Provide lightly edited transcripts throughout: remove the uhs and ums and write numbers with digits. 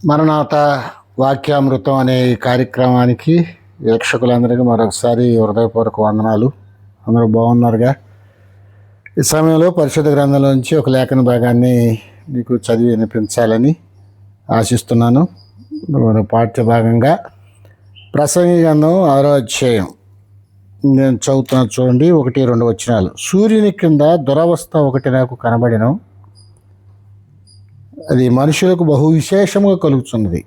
మరణాత వాక్యామృతం అనే ఈ కార్యక్రమానికి వీక్షకులందరికీ మరొకసారి హృదయపూర్వక వందనాలు. అందరూ బాగున్నారుగా? ఈ సమయంలో పరిశుద్ధ గ్రంథంలోంచి ఒక లేఖన భాగాన్ని మీకు చదివి వినిపించాలని ఆశిస్తున్నాను. మన పాఠ్య భాగంగా ప్రసంగి గ్రంథం 6వ అధ్యాయం నేను చదువుతున్నా, చూడండి. 1-2 వచనాలు. సూర్యుని కింద దురవస్థ ఒకటి నాకు కనబడెను, అది మనుషులకు బహు విశేషముగా కలుగుతున్నది.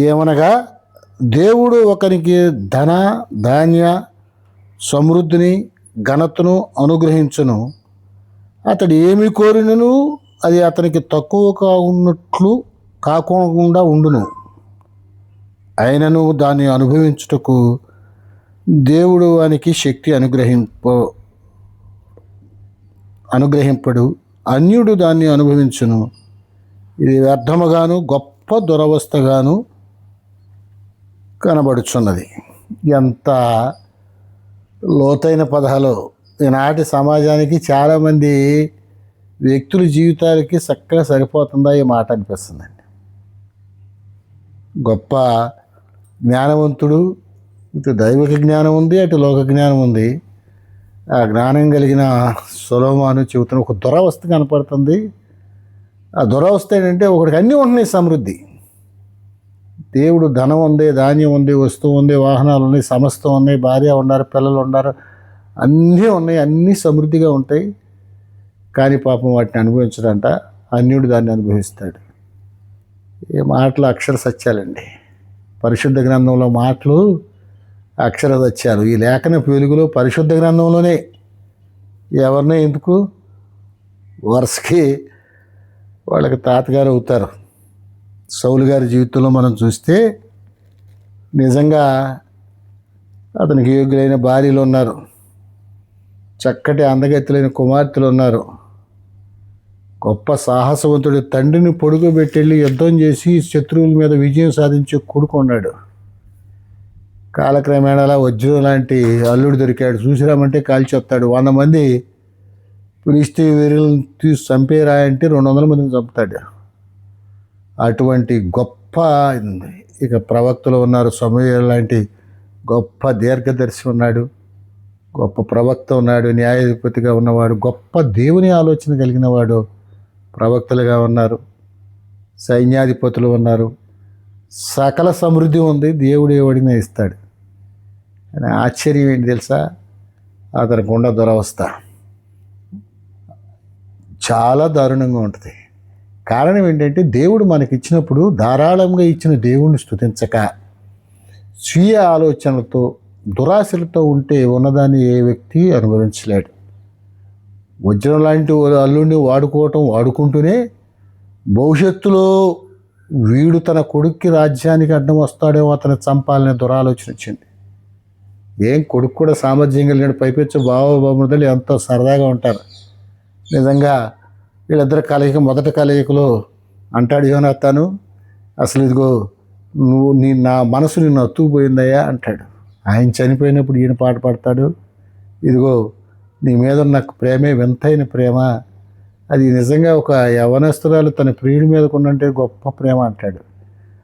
ఏమనగా, దేవుడు ఒకరికి ధన ధాన్య సమృద్ధిని ఘనతను అనుగ్రహించును. అతడు ఏమి కోరినను అది అతనికి తక్కువగా ఉన్నట్లు కాకుండా ఉండును. అయినను దాన్ని అనుభవించుటకు దేవుడు వానికి శక్తి అనుగ్రహింపడు. అన్యుడు దాన్ని అనుభవించును. ఇది వ్యర్థముగాను గొప్ప దురవస్థగాను కనబడుచున్నది. ఎంత లోతైన పదాలు! ఈనాటి సమాజానికి చాలామంది వ్యక్తుల జీవితాలకి చక్కగా సరిపోతుందా ఈ మాట అనిపిస్తుందండి. గొప్ప జ్ఞానవంతుడు, ఇటు దైవిక జ్ఞానం ఉంది, అటు లోక జ్ఞానం ఉంది. ఆ జ్ఞానం కలిగిన సొలొమోను చెబుతున్న ఒక దురవస్థ కనపడుతుంది. ఆ దురవస్థ ఏంటంటే, ఒకడికి అన్నీ ఉంటున్నాయి, సమృద్ధి. దేవుడు ధనం ఉంది, ధాన్యం ఉంది, వస్తువు ఉంది, వాహనాలు ఉన్నాయి, సమస్తం ఉన్నాయి, భార్య ఉన్నారు, పిల్లలు ఉన్నారు, అన్నీ ఉన్నాయి, అన్నీ సమృద్ధిగా ఉంటాయి. కానీ పాపం వాటిని అనుభవించడంట. అన్యుడు దాన్ని అనుభవిస్తాడు. ఈ మాటలు అక్షర సత్యాలండి. పరిశుద్ధ గ్రంథంలో మాటలు అక్షర సత్యాలు. ఈ లేఖన వెలుగులో పరిశుద్ధ గ్రంథంలోనే ఎవరినో ఎందుకు వరుసకి వాళ్ళకి తాతగారు అవుతారు. సౌలు గారి జీవితంలో మనం చూస్తే నిజంగా అతనికి యోగ్యులైన భార్యలు ఉన్నారు, చక్కటి అందగత్తులైన కుమార్తెలు ఉన్నారు. గొప్ప సాహసవంతుడి తండ్రిని పొడుగుబెట్టెళ్ళి యుద్ధం చేసి శత్రువుల మీద విజయం సాధించి కొడుకున్నాడు. కాలక్రమేణా వజ్రం లాంటి అల్లుడు దొరికాడు. చూసిరామంటే కాల్చేస్తాడు. 100 మంది ఫిలిష్తీ వీరులను తీసి చంపేరాయంటే 200 మందిని చంపుతాడు. అటువంటి గొప్ప, ఇక ప్రవక్తలు ఉన్నారు. సమూయేలు లాంటి గొప్ప దీర్ఘదర్శి ఉన్నాడు, గొప్ప ప్రవక్త ఉన్నాడు, న్యాయాధిపతిగా ఉన్నవాడు, గొప్ప దేవుని ఆలోచన కలిగిన వాడు ప్రవక్తలుగా ఉన్నారు, సైన్యాధిపతులు ఉన్నారు. సకల సమృద్ధి ఉంది. దేవుడు ఎవడినా ఇస్తాడు. అని ఆశ్చర్యం ఏంటి తెలుసా? అతనికి ఉన్న దురవస్థ చాలా దారుణంగా ఉంటుంది. కారణం ఏంటంటే, దేవుడు మనకి ఇచ్చినప్పుడు ధారాళంగా ఇచ్చిన దేవుణ్ణి స్తుతించక స్వీయ ఆలోచనలతో దురాశలతో ఉంటే ఉన్నదాన్ని ఏ వ్యక్తి అనుభవించలేడు. వజ్రం లాంటి అల్లుడిని వాడుకుంటూనే భవిష్యత్తులో వీడు తన కొడుక్కి రాజ్యానికి అడ్డం వస్తాడేమో, అతను చంపాలనే దురాలోచన వచ్చింది. ఏం కొడుకు కూడా సామర్థ్యం కలిగిన పైపెచ్చు బావబాబులు ఎంతో సరదాగా ఉంటారు. నిజంగా వీళ్ళిద్దరు కలయిక, మొదటి కలయికలో అంటాడు యోనాతాను, అసలు ఇదిగో నా మనసు నిన్ను అత్తుకుపోయిందయ్యా అంటాడు. ఆయన చనిపోయినప్పుడు ఈయన పాట పాడతాడు, ఇదిగో నీ మీద ఉన్న ప్రేమే వింతైన ప్రేమ, అది నిజంగా ఒక యవనస్తురాలు తన ప్రియుడి మీద కొన్నంటే గొప్ప ప్రేమ అంటాడు.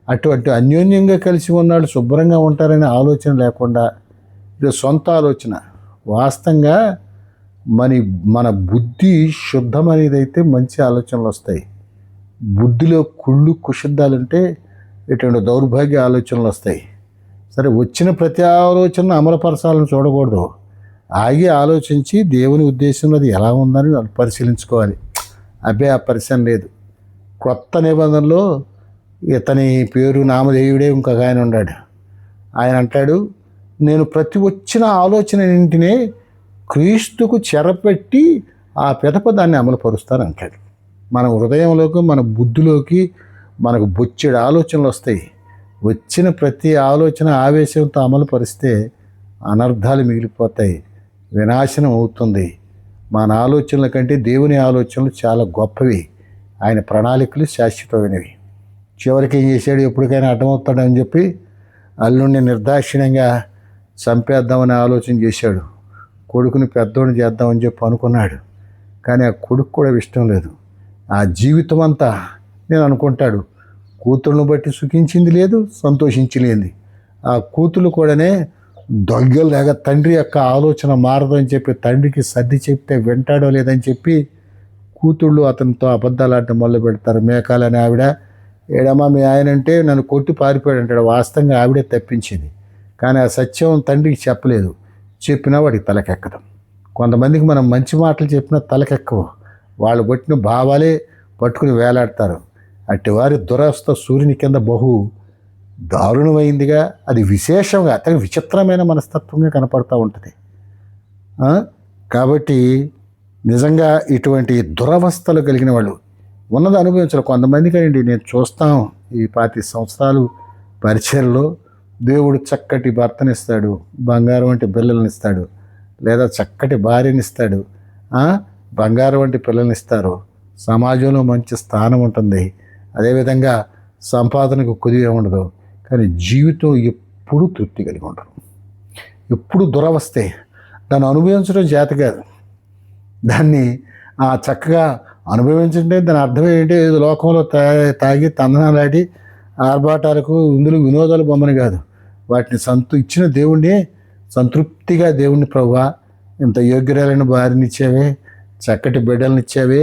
అటువంటి అన్యోన్యంగా కలిసి ఉన్నాడు, శుభ్రంగా ఉంటారనే ఆలోచన లేకుండా ఇది సొంత ఆలోచన. వాస్తవంగా మన బుద్ధి శుద్ధమనేదైతే మంచి ఆలోచనలు వస్తాయి. బుద్ధిలో కుళ్ళు కుషిద్దాలంటే ఇటువంటి దౌర్భాగ్య ఆలోచనలు వస్తాయి. సరే, వచ్చిన ప్రతి ఆలోచనను అమలుపరచాలని చూడకూడదు. ఆగి ఆలోచించి దేవుని ఉద్దేశంలో అది ఎలా ఉందని పరిశీలించుకోవాలి. ఆ పరిశీలన లేదు. కొత్త నిబంధనలో ఇతని పేరు నామధేయుడే ఇంకొక ఆయన ఉన్నాడు. ఆయన అంటాడు, నేను ప్రతి వచ్చిన ఆలోచనన్నింటినీ క్రీస్తుకు చెరపెట్టి ఆ పిదప దాన్ని అమలుపరుస్తాను అంటాడు. మన హృదయంలోకి, మన బుద్ధిలోకి మనకు బొచ్చెడు ఆలోచనలు వస్తాయి. వచ్చిన ప్రతి ఆలోచన ఆవేశంతో అమలుపరిస్తే అనర్థాలు మిగిలిపోతాయి, వినాశనం అవుతుంది. మన ఆలోచనల కంటే దేవుని ఆలోచనలు చాలా గొప్పవి. ఆయన ప్రణాళికలు శాశ్వతమైనవి. చివరికి ఏం చేశాడు? ఎప్పటికైనా అడ్డమవుతాడని చెప్పి అల్లుడిని నిర్దాక్షిణ్యంగా చంపేద్దామని ఆలోచన చేశాడు. కొడుకుని పెద్దోడిని చేద్దామని చెప్పి అనుకున్నాడు. కానీ ఆ కొడుకు కూడా ఇష్టం లేదు. ఆ జీవితం అంతా నేను అనుకుంటాడు. కూతురును బట్టి సుఖించింది లేదు, సంతోషించలేంది. ఆ కూతురు కూడానే దొంగలాగా తండ్రి యొక్క ఆలోచన మారదని చెప్పి తండ్రికి సర్ది చెప్తే వింటాడో లేదని చెప్పి కూతుళ్ళు అతనితో అబద్ధాలు ఆడటం మొదలు పెడతారు. మేకాలని ఆవిడ, ఏడమ్మా మీ ఆయన అంటే నన్ను కొట్టి పారిపోయాడు అంటాడు. వాస్తవంగా ఆవిడే తప్పించింది. కానీ ఆ సత్యం తండ్రికి చెప్పలేదు. చెప్పినా వాడికి తలకెక్కదు. కొంతమందికి మనం మంచి మాటలు చెప్పినా తలకెక్కవు. వాళ్ళు పట్టిన భావాలే పట్టుకుని వేలాడతారు. అట్టి వారి దురవస్థ సూర్యుని కింద బహు దారుణమైందిగా, అది విశేషంగా అతని విచిత్రమైన మనస్తత్వంగా కనపడుతూ ఉంటుంది. కాబట్టి నిజంగా ఇటువంటి దురవస్థలు కలిగిన వాళ్ళు ఉన్నది అనుభవించాలి. కొంతమందికి అండి నేను చూస్తాం, ఈ 25 సంవత్సరాలు పరిచయంలో దేవుడు చక్కటి భర్తనిస్తాడు, బంగారం వంటి పిల్లల్ని ఇస్తాడు, లేదా చక్కటి భార్యనిస్తాడు, బంగారం వంటి పిల్లల్ని ఇస్తారు, సమాజంలో మంచి స్థానం ఉంటుంది, అదేవిధంగా సంపాదనకు కుదివే ఉండదు. కానీ జీవితం ఎప్పుడూ తృప్తి కలిగి ఉండరు. ఎప్పుడు దురవస్థే. దాన్ని అనుభవించడం చేత కాదు. దాన్ని చక్కగా అనుభవించంటే దాని అర్థం ఏంటి? లోకంలో తాగి తందనాలాడి ఆర్భాటాలకు ఇందులో వినోదాలు బొమ్మని కాదు. వాటిని ఇచ్చిన దేవుణ్ణి సంతృప్తిగా దేవుణ్ణి, ప్రభువా ఇంత యోగ్యురాలైన భార్యని ఇచ్చావే, చక్కటి బిడ్డలను ఇచ్చావే,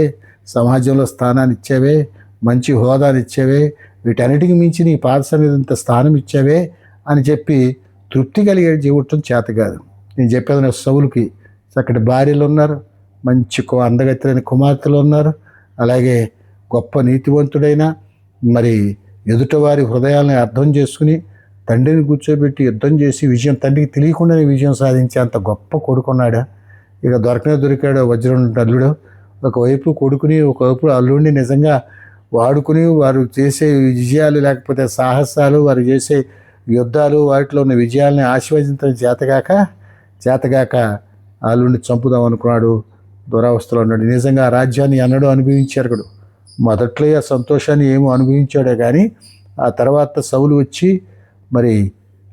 సమాజంలో స్థానాన్ని ఇచ్చావే, మంచి హోదాని ఇచ్చావే, వీటన్నిటికి మించి నీ పాదసన్నిధి ఇంత స్థానం ఇచ్చావే అని చెప్పి తృప్తి కలిగే జీవితం చేత కాదు. నేను చెప్పేది నా సౌలుకి చక్కటి భార్యలు ఉన్నారు, మంచి అందగత్తెలైన కుమార్తెలు ఉన్నారు, అలాగే గొప్ప నీతివంతుడైన మరి ఎదుటివారి హృదయాలను అర్థం చేసుకుని తండ్రిని కూర్చోబెట్టి యుద్ధం చేసి విజయం, తండ్రికి తెలియకుండానే విజయం సాధించే అంత గొప్ప కొడుకున్నాడా. ఇక దొరికాడు వజ్రం అల్లుడు. ఒకవైపు కొడుకుని, ఒకవైపు అల్లుడిని నిజంగా వాడుకుని వారు చేసే విజయాలు లేకపోతే సాహసాలు, వారు చేసే యుద్ధాలు, వాటిలో ఉన్న విజయాల్ని ఆశీర్వదించడం చేతగాక అల్లుడిని చంపుదాం అనుకున్నాడు. దురవస్థలో ఉన్నాడు. నిజంగా ఆ రాజ్యాన్ని ఎన్నడూ అనుభవించారు. మొదట్లో ఆ సంతోషాన్ని ఏమో అనుభవించాడే కానీ ఆ తర్వాత సౌలు వచ్చి మరి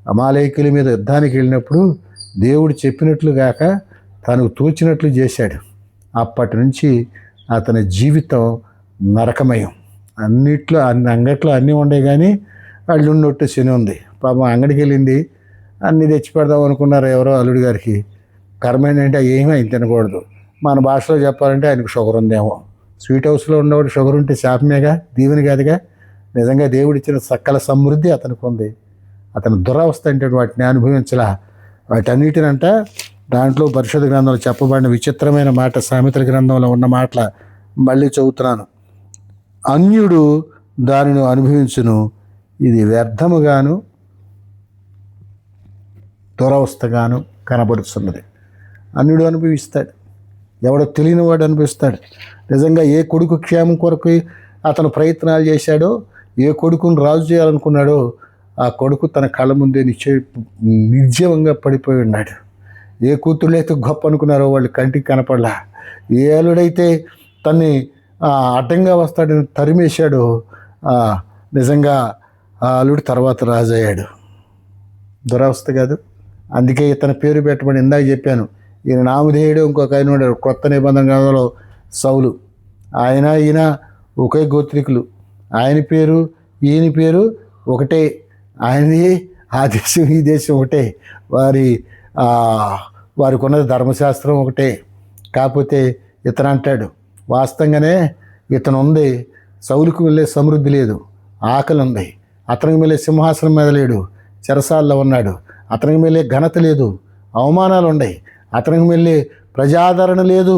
అమాలేకుల మీద యుద్ధానికి వెళ్ళినప్పుడు దేవుడు చెప్పినట్లు కాక తనకు తోచినట్లు చేశాడు. అప్పటి నుంచి అతని జీవితం నరకమయం. అన్నిట్లో అంగట్లో అన్నీ ఉండే కానీ వాళ్ళు ఉన్నట్టు శని ఉంది. పాపం అంగడికి వెళ్ళింది, అన్నీ తెచ్చి పెడదాం అనుకున్నారు ఎవరో అల్లుడి గారికి. కర్మ ఏంటంటే ఏమీ ఆయన తినకూడదు. మన భాషలో చెప్పాలంటే ఆయనకు షుగర్ ఉందేమో. స్వీట్ హౌస్లో ఉన్నవాడు షుగర్ ఉంటే శాపమేగా, దీవెని కాదుగా. నిజంగా దేవుడిచ్చిన సకల సమృద్ధి అతనికి ఉంది. అతని దురవస్థ అంటే వాటిని అనుభవించలా. వాటన్నిటినంట దాంట్లో పరిశుద్ధ గ్రంథంలో చెప్పబడిన విచిత్రమైన మాట, సామెతల గ్రంథంలో ఉన్న మాటల మళ్ళీ చదువుతున్నాను. అన్యుడు దానిని అనుభవించును, ఇది వ్యర్థముగాను దురవస్థగాను కనబడుతున్నది. అన్యుడు అనుభవిస్తాడు, ఎవడో తెలియని వాడు అనుభవిస్తాడు. నిజంగా ఏ కొడుకు క్షేమం కొరకు అతను ప్రయత్నాలు చేశాడో, ఏ కొడుకును రాజు చేయాలనుకున్నాడో ఆ కొడుకు తన కళ్ళ ముందే నిర్జీవంగా పడిపోయి ఉన్నాడు. ఏ కూతుళ్ళైతే గొప్ప అనుకున్నారో వాళ్ళు కంటికి కనపడలా. ఏ అల్లుడైతే తన్ని అడ్డంగా వస్తాడని తరిమేశాడో నిజంగా ఆ అల్లుడు తర్వాత రాజు అయ్యాడు. దురవస్థ కాదు. అందుకే ఇతని పేరు పెట్టమని ఇందాక చెప్పాను. ఈయన నామధేయుడు. ఇంకొక ఆయన ఉన్నాడు కొత్త నిబంధన గ్రంథంలో సౌలు. ఈయన ఒకే గోత్రికులు. ఆయన పేరు ఈయన పేరు ఒకటే. ఆయనది ఆ దేశం ఈ దేశం ఒకటే. వారికి ఉన్నది ధర్మశాస్త్రం ఒకటే. కాకపోతే ఇతను అంటాడు వాస్తవంగానే ఇతను ఉంది, సౌలుకు వెళ్ళే సమృద్ధి లేదు, ఆకలి ఉంది. అతనికి వెళ్ళే సింహాసనం మీద లేడు, చెరసాల్లో ఉన్నాడు. అతనికి వెళ్ళే ఘనత లేదు, అవమానాలు ఉన్నాయి. అతనికి వెళ్ళే ప్రజాదరణ లేదు,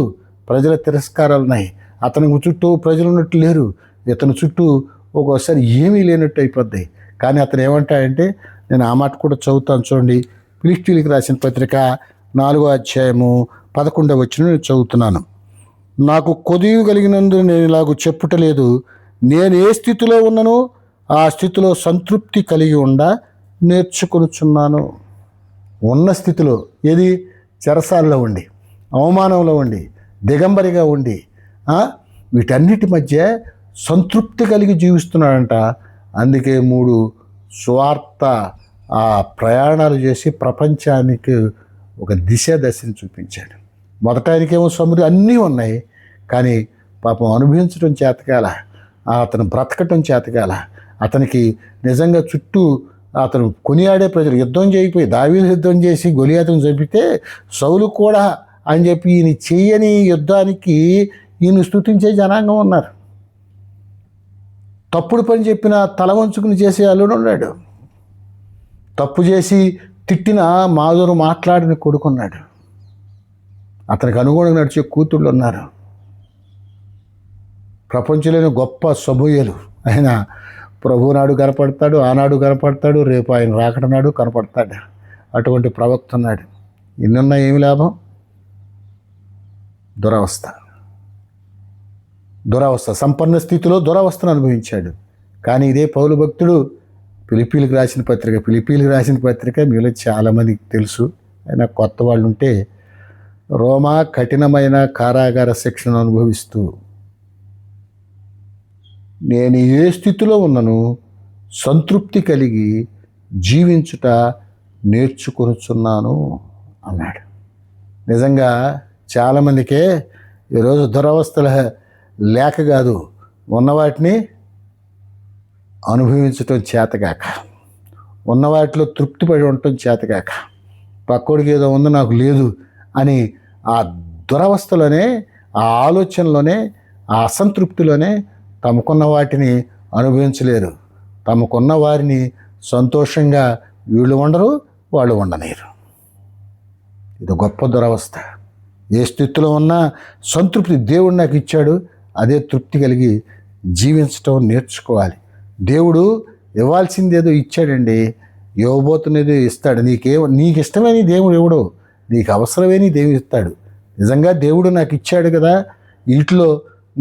ప్రజల తిరస్కారాలు ఉన్నాయి. అతనికి చుట్టూ ప్రజలు ఉన్నట్టు లేరు, ఇతని చుట్టూ ఒక్కోసారి ఏమీ లేనట్టు అయిపోద్ది. కానీ అతను ఏమంటాడంటే, నేను ఆ మాట కూడా చదువుతాను చూడండి. ఫిలిష్తీయులకు రాసిన పత్రిక 4వ అధ్యాయము 11వ వచనం నేను చదువుతున్నాను. నాకు కొదివి కలిగినందు నేను ఇలాగ చెప్పుటలేదు, నేను ఏ స్థితిలో ఉన్నానో ఆ స్థితిలో సంతృప్తి కలిగి నేర్చుకొనుచున్నాను. ఉన్న స్థితిలో, ఏది చెరసాల్లో ఉండి, అవమానంలో ఉండి, దిగంబరిగా ఉండి, వీటన్నిటి మధ్య సంతృప్తి కలిగి జీవిస్తున్నాడంట. అందుకే 3 స్వార్థ ప్రయాణాలు చేసి ప్రపంచానికి ఒక దశని చూపించాడు. మొదట ఆయనకేమో సమృద్ధి అన్నీ ఉన్నాయి, కానీ పాపం అనుభవించడం చేతకాల. అతను బ్రతకటం చేతగాల. అతనికి నిజంగా చుట్టూ అతను కొనియాడే ప్రజలు యుద్ధం చేయకపోయి దావీదు యుద్ధం చేసి గొలియాతును చంపితే సౌలు కూడా అని చెప్పి ఈయన చెయ్యని యుద్ధానికి ఈయన స్తుతించే జనాంగం ఉన్నారు. తప్పుడు పని చెప్పిన తల వంచుకుని చేసే అల్లుడు ఉన్నాడు. తప్పు చేసి తిట్టిన మాధురు మాట్లాడిన కొడుకున్నాడు. అతనికి అనుగుణంగా నడిచే కూతుళ్ళు ఉన్నారు. ప్రపంచంలోని గొప్ప సమూయేలు ఆయన ప్రభు నాడు కనపడతాడు, ఆనాడు కనపడతాడు, రేపు ఆయన రాకడ నాడు కనపడతాడు. అటువంటి ప్రవక్త ఉన్నాడు. ఇన్నున్నా ఏమి లాభం? దురవస్థ సంపన్న స్థితిలో దురవస్థను అనుభవించాడు. కానీ ఇదే పౌలు భక్తుడు ఫిలిప్పీలకు రాసిన పత్రిక మీలో చాలామందికి తెలుసు. అయినా కొత్త వాళ్ళు ఉంటే రోమా కఠినమైన కారాగార శిక్షను అనుభవిస్తూ నేను ఏ స్థితిలో ఉన్నను సంతృప్తి కలిగి జీవించుట నేర్చుకొనుచున్నాను అన్నాడు. నిజంగా చాలామందికే ఈరోజు దురవస్థల లేక కాదు, ఉన్నవాటిని అనుభవించటం చేతగాక, ఉన్నవాటిలో తృప్తిపడి ఉండటం చేతగాక, పక్కోడికి ఏదో ఉంది నాకు లేదు అని ఆ దురవస్థలోనే, ఆ ఆలోచనలోనే, ఆ అసంతృప్తిలోనే తమకున్న వాటిని అనుభవించలేరు. తమకున్న వారిని సంతోషంగా వీళ్ళు ఉండరు, వాళ్ళు ఉండలేరు. ఇది గొప్ప దురవస్థ. ఏ స్థితిలో ఉన్నా సంతృప్తి దేవుడు నాకు ఇచ్చాడు, అదే తృప్తి కలిగి జీవించటం నేర్చుకోవాలి. దేవుడు ఇవ్వాల్సిందేదో ఇచ్చాడండి, ఇవ్వబోతున్నది ఇస్తాడు. నీకు ఇష్టమైన దేవుడు ఎవడో, నీకు అవసరమేని దేవుడు ఇస్తాడు. నిజంగా దేవుడు నాకు ఇచ్చాడు కదా, ఇంట్లో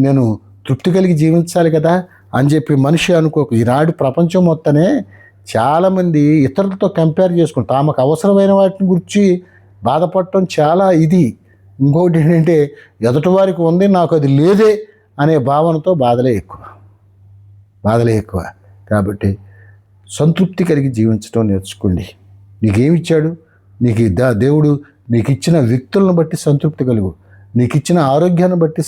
నేను తృప్తి కలిగి జీవించాలి కదా అని చెప్పి మనిషి అనుకోకు. ఈనాడు ప్రపంచం మొత్తనే చాలామంది ఇతరులతో కంపేర్ చేసుకుంటారు. తమకు అవసరమైన వాటిని గురించి బాధపడటం చాలా ఇది. ఇంకోటి ఏంటంటే ఎదుటివారికి ఉంది నాకు అది లేదే అనే భావనతో బాధలే ఎక్కువ. కాబట్టి సంతృప్తి కలిగి జీవించడం నేర్చుకోండి. నీకేమిచ్చాడు? దేవుడు నీకు ఇచ్చిన వ్యక్తులను బట్టి సంతృప్తి కలుగు, నీకు ఇచ్చిన ఆరోగ్యాన్ని బట్టి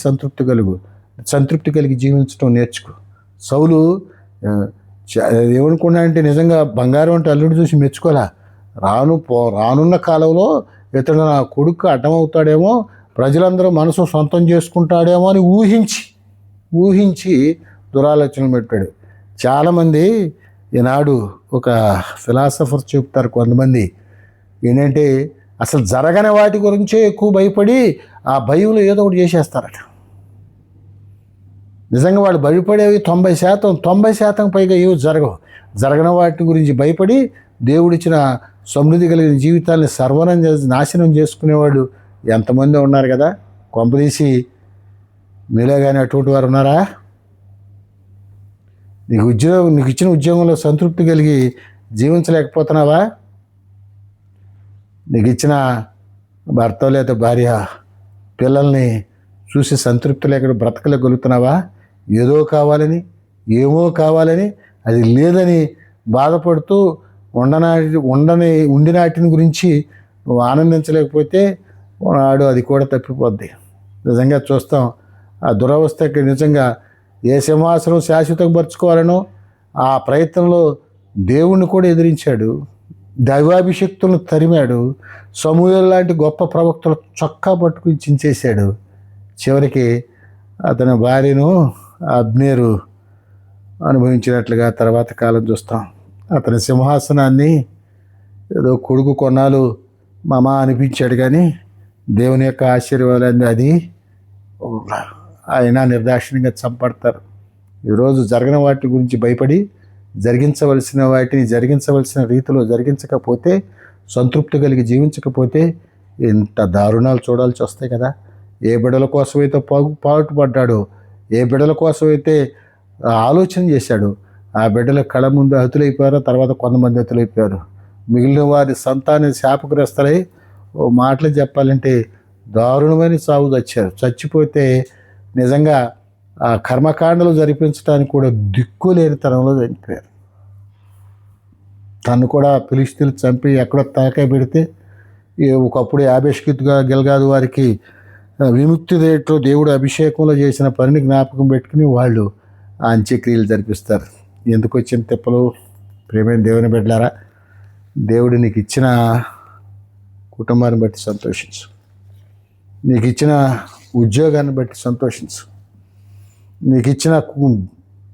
సంతృప్తి కలిగి జీవించడం నేర్చుకో. సౌలు ఏమనుకున్నాడంటే నిజంగా బంగారం అంటే అల్లుడు చూసి మెచ్చుకోలే. రానున్న కాలంలో ఇతడు నా కొడుకు అడ్డమవుతాడేమో, ప్రజలందరూ మనసు సొంతం చేసుకుంటాడేమో అని ఊహించి దురాలోచనలు పెట్టాడు. చాలామంది ఈనాడు ఒక ఫిలాసఫర్ చెప్తారు కొంతమంది ఏంటంటే అసలు జరగని వాటి గురించే ఎక్కువ భయపడి ఆ భయంలో ఏదో ఒకటి చేసేస్తారట. నిజంగా వాళ్ళు భయపడేవి 90% పైగా ఏవి జరగని వాటి గురించి భయపడి దేవుడిచ్చిన సమృద్ధి కలిగిన జీవితాన్ని నాశనం చేసుకునేవాడు ఎంతమంది ఉన్నారు కదా. కొంపదీసి మీలో కానీ అటువంటి వారు ఉన్నారా? నీకు ఇచ్చిన ఉద్యోగంలో సంతృప్తి కలిగి జీవించలేకపోతున్నావా? నీకు ఇచ్చిన భర్త లేదా భార్య పిల్లల్ని చూసి సంతృప్తి లేక బ్రతకలేగలుగుతున్నావా? ఏమో కావాలని అది లేదని బాధపడుతూ ఉండినాటిని గురించి నువ్వు ఆనందించలేకపోతే వాడు అది కూడా తప్పిపోద్ది. నిజంగా చూస్తాం ఆ దురవస్థకి. నిజంగా ఏ సింహాసనం శాశ్వతంగా పరుచుకోవాలనో ఆ ప్రయత్నంలో దేవుణ్ణి కూడా ఎదిరించాడు, దైవాభిషక్తులను తరిమాడు, సమూయేలు లాంటి గొప్ప ప్రవక్తలు చొక్కా పట్టుకుని చించేశాడు. చివరికి అతని భార్యను అబ్నేరు అనుభవించినట్లుగా తర్వాత కాలం చూస్తాం. అతని సింహాసనాన్ని ఏదో కొడుకు కొన్నాళ్ళు మామ అనిపించాడు, కానీ దేవుని యొక్క ఆశీర్వాదాన్ని అది ఆయన నిర్దాక్షిణ్యంగా చంపడతారు. ఈరోజు జరగని వాటి గురించి భయపడి జరిగించవలసిన వాటిని జరిగించవలసిన రీతిలో జరిగించకపోతే, సంతృప్తి కలిగి జీవించకపోతే ఇంత దారుణాలు చూడాల్సి వస్తాయి కదా. ఏ బిడ్డల కోసమైతే పాటుపడ్డాడో, ఏ బిడ్డల కోసమైతే ఆలోచన చేశాడో ఆ బిడ్డల కళ ముందు హతులైపోయారో, తర్వాత కొంతమంది హతులైపోయారు. మిగిలిన వారి సంతానం శాపగ్రస్తలై ఓ మాటలు చెప్పాలంటే దారుణమైన సాగు చచ్చిపోతే నిజంగా ఆ కర్మకాండలు జరిపించడానికి కూడా దిక్కులేని తరంలో చనిపోయారు. తను కూడా ఫిలిష్తీయులు చంపి ఎక్కడో తలకాయ పెడితే ఒకప్పుడు యాబేష్కిత్తుగా గిల్గాదు వారికి విముక్తి రేట్లో దేవుడు అభిషేకంలో చేసిన పనిని జ్ఞాపకం పెట్టుకుని వాళ్ళు ఆ అంత్యక్రియలు జరిపిస్తారు. ఎందుకు వచ్చిన తిప్పలు? ప్రేమైన దేవుని బిడ్డలారా, దేవుడు నీకు ఇచ్చిన కుటుంబాన్ని బట్టి సంతోషించు, నీకు ఇచ్చిన ఉద్యోగాన్ని బట్టి సంతోషించు, నీకు ఇచ్చిన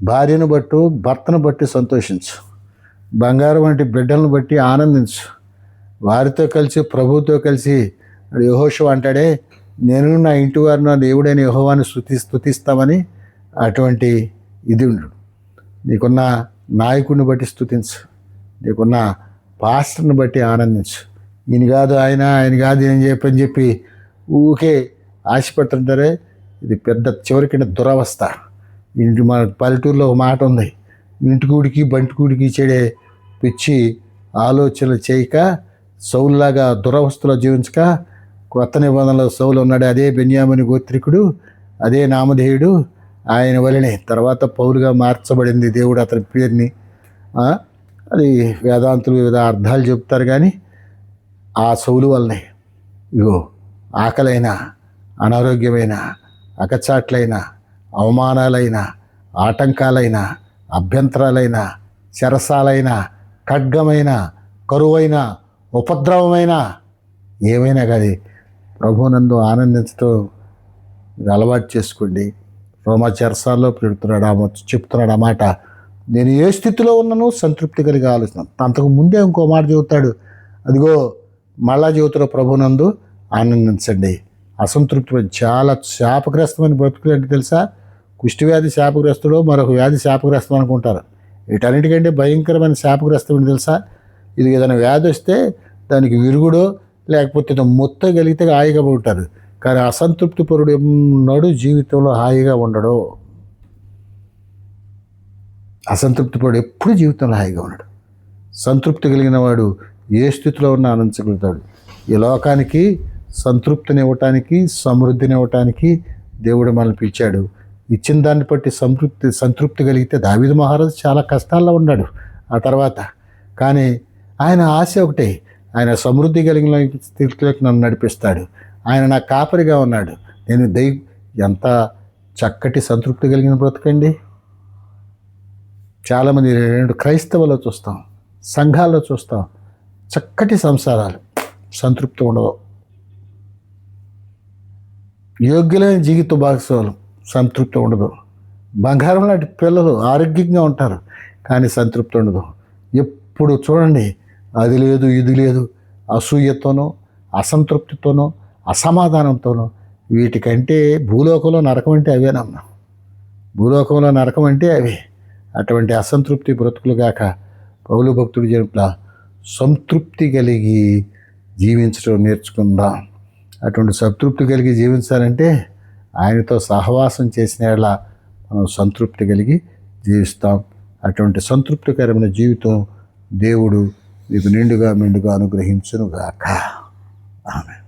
భార్యను బట్టు భర్తను బట్టి సంతోషించు, బంగారం వంటి బిడ్డలను బట్టి ఆనందించు. వారితో కలిసి ప్రభువుతో కలిసి యెహోషువ అంటాడే, నేను నా ఇంటి వారు నా దేవుడైన యెహోవాను స్తుతిస్తామని అటువంటి ఇది ఉండు. నీకున్న నాయకుడిని బట్టి స్తుతించు, నీకున్న పాస్టర్ని బట్టి ఆనందించు. ఈయన కాదు ఆయన కాదు ఏం చెప్పి ఊకే ఆశపడుతుంటారే, ఇది పెద్ద చివరికి దురవస్థ. ఇంటి మన పల్లెటూరులో ఒక మాట ఉంది, ఇంటికూడికి బంటికూడికి చెడే పిచ్చి ఆలోచనలు చేయక సౌలులాగా దురవస్థలో జీవించక, కొత్త నిబంధనలో సౌలు ఉన్నాడు, అదే బెన్యామీను గోత్రికుడు, అదే నామధేయుడు, ఆయన వలనే తర్వాత పౌలుగా మార్చబడింది దేవుడు అతని పేరుని. అది వేదాంతులు వివిధ అర్థాలు చెప్తారు, కానీ ఆ సౌలు వల్లనే ఇగో ఆకలైన, అనారోగ్యమైన, అకచాట్లైన, అవమానాలైన, ఆటంకాలైన, అభ్యంతరాలైన, చెరసాలైన, ఖడ్గమైన, కరువైన, ఉపద్రవమైన ఏమైనా కానీ ప్రభువునందు ఆనందించడం మీరు అలవాటు చేసుకోండి. రోమా చెరసాల్లో చెప్తున్నాడు ఆ మాట. నేను ఏ స్థితిలో ఉన్నానో సంతృప్తి కలిగి ఆలోచన. అంతకు ముందే ఇంకో మాట చెబుతాడు, అదిగో మళ్ళా జీవితంలో ప్రభునందు ఆనందించండి. అసంతృప్తి చాలా శాపగ్రస్తమైన బ్రతుకులు అంటే తెలుసా? కుష్ఠవ్యాధి శాపగ్రస్తుడు, మరొక వ్యాధి శాపగ్రస్తం అనుకుంటారు. వీటన్నిటికంటే భయంకరమైన శాపగ్రస్తం ఏంటి తెలుసా? ఇది ఏదైనా వ్యాధి వస్తే దానికి విరుగుడో లేకపోతే మొత్తం కలిగితే హాయిగా ఉంటారు, కానీ అసంతృప్తి పరుడు ఎన్నడూ జీవితంలో హాయిగా ఉండడు. అసంతృప్తి పరుడు ఎప్పుడు జీవితంలో హాయిగా ఉండడు. సంతృప్తి కలిగిన వాడు ఏ స్థితిలో ఉన్నా ఆనందించగలుగుతాడు. ఈ లోకానికి సంతృప్తినివ్వటానికి, సమృద్ధినివ్వటానికి దేవుడు మనల్ని పిలిచాడు. ఇచ్చిన దాన్ని బట్టి సంతృప్తి కలిగితే దావీదు మహారాజు చాలా కష్టాల్లో ఉన్నాడు ఆ తర్వాత, కానీ ఆయన ఆశ ఒకటే, ఆయన సమృద్ధి కలిగిన స్థితిలోకి నన్ను నడిపిస్తాడు, ఆయన నా కాపరిగా ఉన్నాడు. నేను ఎంత చక్కటి సంతృప్తి కలిగిన బ్రతకండి. చాలామంది క్రైస్తవులో చూస్తాం, సంఘాల్లో చూస్తాం, చక్కటి సంసారాలు, సంతృప్తి ఉండదు. యోగ్యులైన జీవిత భాగస్వాములు, సంతృప్తి ఉండదు. బంగారం లాంటి పిల్లలు ఆరోగ్యంగా ఉంటారు, కానీ సంతృప్తి ఉండదు. ఎప్పుడు చూడండి, అది లేదు ఇది లేదు, అసూయతోనో, అసంతృప్తితోనో, అసమాధానంతోనో. వీటికంటే భూలోకంలో నరకం అంటే అవేనమ్మా. భూలోకంలో నరకం అంటే అవే. అటువంటి అసంతృప్తి బ్రతుకులు గాక పౌలు భక్తుడు చెప్పిన సంతృప్తి కలిగి జీవించడం నేర్చుకుందాం. అటువంటి సంతృప్తి కలిగి జీవించాలంటే ఆయనతో సహవాసం చేసిన మనం సంతృప్తి కలిగి జీవిస్తాం. అటువంటి సంతృప్తికరమైన జీవితం దేవుడు మీకు నిండుగా మెండుగా అనుగ్రహించునుగాక. ఆమేన్.